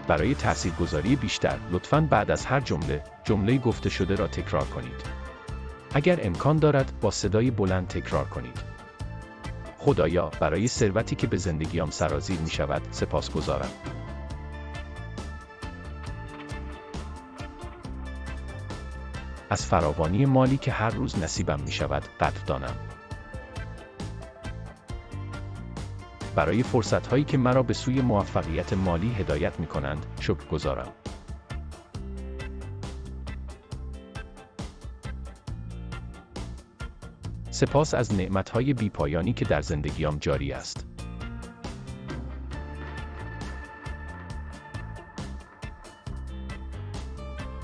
برای تاثیرگذاری بیشتر، لطفاً بعد از هر جمله گفته شده را تکرار کنید. اگر امکان دارد، با صدای بلند تکرار کنید. خدایا، برای ثروتی که به زندگیم سرازیر می شود، سپاسگزارم. از فراوانی مالی که هر روز نصیبم می شود، قدردانم. برای فرصت‌هایی که مرا به سوی موفقیت مالی هدایت می‌کنند، شکرگزارم. سپاس از نعمت‌های بی‌پایانی که در زندگیم جاری است.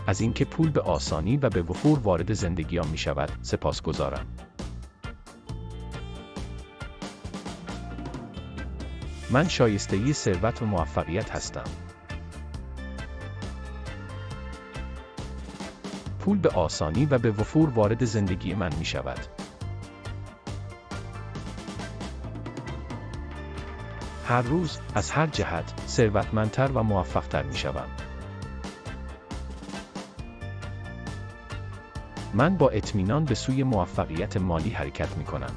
از اینکه پول به آسانی و به وفور وارد زندگیم می‌شود، سپاسگزارم. من شایسته ثروت و موفقیت هستم. پول به آسانی و به وفور وارد زندگی من می شود. هر روز، از هر جهت، ثروتمندتر و موفقتر می شوم. من با اطمینان به سوی موفقیت مالی حرکت می کنم.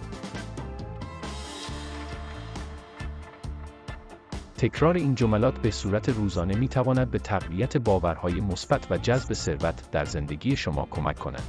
تکرار این جملات به صورت روزانه می تواند به تقویت باورهای مثبت و جذب ثروت در زندگی شما کمک کند.